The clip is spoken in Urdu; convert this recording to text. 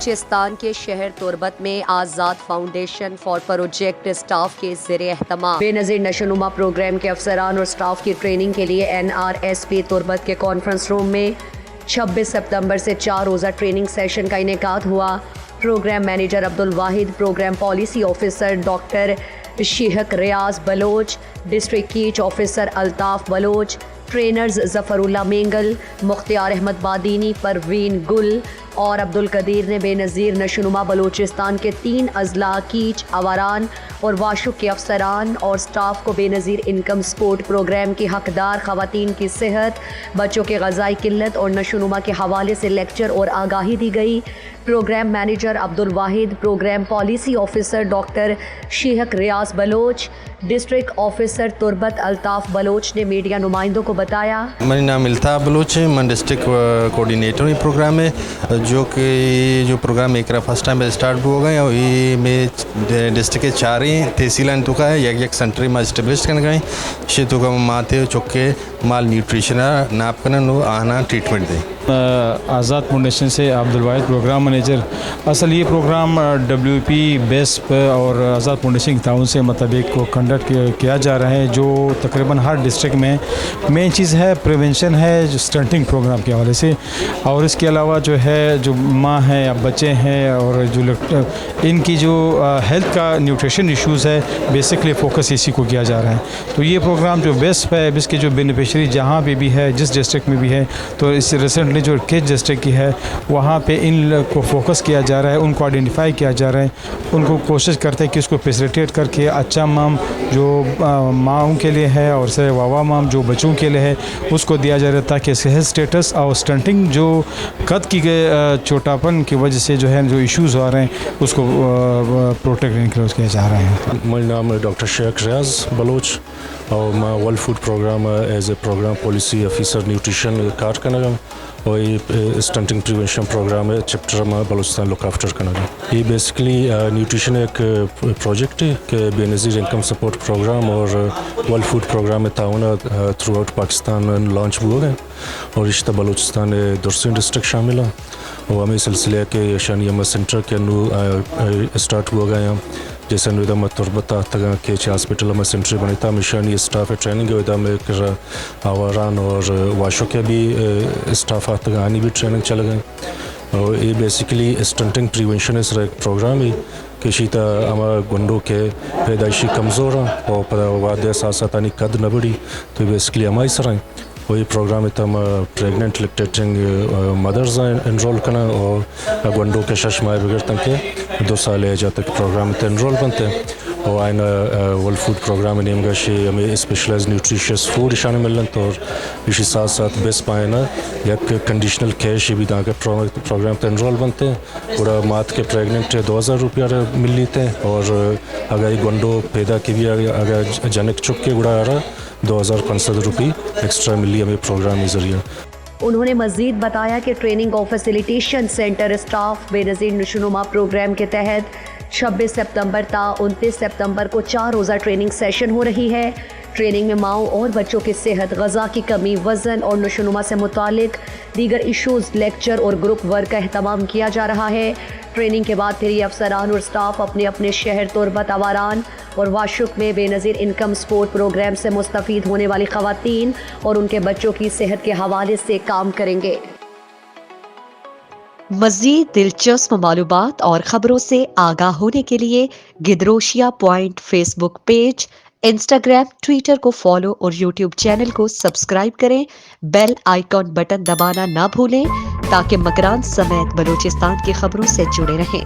بلوچستان کے شہر تربت میں آزاد فاؤنڈیشن فار پروجیکٹ اسٹاف کے زیر اہتمام بے نظیر نشوونما پروگرام کے افسران اور اسٹاف کی ٹریننگ کے لیے NRSP تربت کے کانفرنس روم میں 26 ستمبر سے 4 روزہ ٹریننگ سیشن کا انعقاد ہوا۔ Programme manager Abdul Wahid, programme policy officer doctor Sheikh Riaz Baloch, district Kech officer Altaf Baloch, trainers Zafar ullah Mengal, Mukhtar Ahmed Badini, Parveen Gul اور عبدالقدیر نے بے نظیر نشوونما بلوچستان کے 3 اضلاع کیچ، آواران اور واشک کے افسران اور سٹاف کو بے نظیر انکم سپورٹ پروگرام کی حقدار خواتین کی صحت، بچوں کے غذائی قلت اور نشوونما کے حوالے سے لیکچر اور آگاہی دی گئی۔ Program manager Abdul Wahid, programme policy officer doctor Sheikh Riaz Baloch, district officer تربت الطاف بلوچ نے میڈیا نمائندوں کو بتایا۔ میرا نام الطاف بلوچ ہے، میں ڈسٹرکٹ کوآرڈینیٹر یہ پروگرام ہے جو کہ پروگرام ایک فرسٹ ٹائم اسٹارٹ ہو گئے اور یہ میں ڈسٹرکٹ کے 4 تحصیلان تو کا ہے یک سینٹر میں اسٹیبلش کرنے گئے شی تو کا ماتے چکے مال نیوٹریشن ناپ کرنا نو آنا ٹریٹمنٹ دیں۔ آزاد فاؤنڈیشن سے عبدالواحد پروگرام مینیجر۔ اصل یہ پروگرام WP بیس اور آزاد فاؤنڈیشن کے تعاون سے مطابق کو کنڈکٹ کیا جا رہا ہے، جو تقریباً ہر ڈسٹرکٹ میں مین چیز ہے پریونشن ہے، جو اسٹنٹنگ پروگرام کے حوالے سے، اور اس کے علاوہ جو ہے جو ماں ہیں یا بچے ہیں اور جو ان کی جو ہیلتھ کا نیوٹریشن ایشوز ہے بیسکلی فوکس اسی کو کیا جا رہا ہے۔ تو یہ پروگرام جو بیسٹ ہے اس کے جو بینیفیشری جہاں پہ بھی ہے جس ڈسٹرکٹ میں بھی ہے، تو اس ریسنٹلی جو کیچ ڈسٹرکٹ کی ہے وہاں پہ ان کو فوکس کیا جا رہا ہے، ان کو آئیڈینٹیفائی کیا جا رہا ہے، ان کو کوشش کرتے ہیں کہ اس کو فیسیلیٹیٹ کر کے اچھا مام جو ماؤں کے لیے ہے اور سے واوا مام جو بچوں کے لیے ہے اس کو دیا جا رہا ہے، تاکہ صحت سٹیٹس اور سٹنٹنگ جو قد کی چھوٹاپن کی وجہ سے جو ہے جو ایشوز آ رہے ہیں اس کو پروٹیکٹ انکلوز کیا جا رہا ہے۔ میرا نام ڈاکٹر شیخ ریاض بلوچ اور میں world food programme as a programme policy officer nutrition کار کرنا اور یہ اسٹنٹنگ پریونشن پروگرام ہے چیپٹر میں بلوچستان لک آفٹر کرنا۔ یہ بیسکلی نیوٹریشن ایک پروجیکٹ ہے کہ بے نظیر انکم سپورٹ پروگرام اور ورلڈ فوڈ پروگرام میں تعاون تھرو آؤٹ پاکستان لانچ ہوا گئے اور رشتہ بلوچستان درسن ڈسٹرکٹ شامل ہے اور ہمیں سلسلے کے شانی سینٹر کے انو اسٹارٹ ہوا گئے ہیں، جیسے نویدہ میں تربت تگا کیچ ہاسپٹل میں سینٹر بنتا مشانی اسٹاف ٹریننگ ویدہ میں آواران اور واشو کے بھی اسٹاف آتا آنی بھی ٹریننگ چل گئے اور یہ بیسیکلی اسٹنٹنگ پریونشن اس ایک پروگرام ہی کہ شیتا ہمارا گنڈوں کے پیدائشی کمزور ہیں اور پر وعدے ساتھ ساتھ آنی قد نہ بڑھی، تو بیسکلی ہماری سرائیں وہی پروگرام ہے ہم پریگننٹ لیکٹیٹنگ مدرز انرول کرنا اور گنڈوں کے 6 ماہ بغیر تک کے 2 سال ایج تک پروگرام تے انرول بنتے ہیں اور آئین ورلڈ فوڈ پروگرام نیم گا شی ہمیں اسپیشلائز نیوٹریشیس فوڈ اشانے ملن تو اور اسی ساتھ ساتھ بیس پائنا یک کنڈیشنل کیئر شی بھی داں کے پروگرام تے انرول بنتے ہیں اور مات کے پریگننٹ 2000 روپیہ مل لیتے ہیں اور اگر گنڈوں پیدا کی بھی اگر جنک چک کے گڑا آ رہا 2500 روپی ایکسٹرا ملی ہمیں پروگرام کے ذریعے۔ انہوں نے مزید بتایا کہ ٹریننگ اور فیسیلیٹیشن سینٹر اسٹاف بے نظیر نشوونما پروگرام کے تحت 26 ستمبر تا 29 ستمبر کو 4 روزہ ٹریننگ سیشن ہو رہی ہے۔ ٹریننگ میں ماؤں اور بچوں کی صحت، غذا کی کمی، وزن اور نشوونما سے متعلق دیگر ایشوز، لیکچر اور گروپ ورک کا اہتمام کیا جا رہا ہے۔ ٹریننگ کے بعد پھر یہ افسران اور سٹاف اپنے اپنے شہر تربت، آواران اور واشک میں بے نظیر انکم سپورٹ پروگرام سے مستفید ہونے والی خواتین اور ان کے بچوں کی صحت کے حوالے سے کام کریں گے۔ مزید دلچسپ معلومات اور خبروں سے آگاہ ہونے کے لیے Gedrosia point Facebook page, Instagram, Twitter کو فالو اور یوٹیوب چینل کو سبسکرائب کریں۔ بیل آئیکن بٹن دبانا نہ بھولیں تاکہ مکران سمیت بلوچستان کی خبروں سے جڑے رہیں۔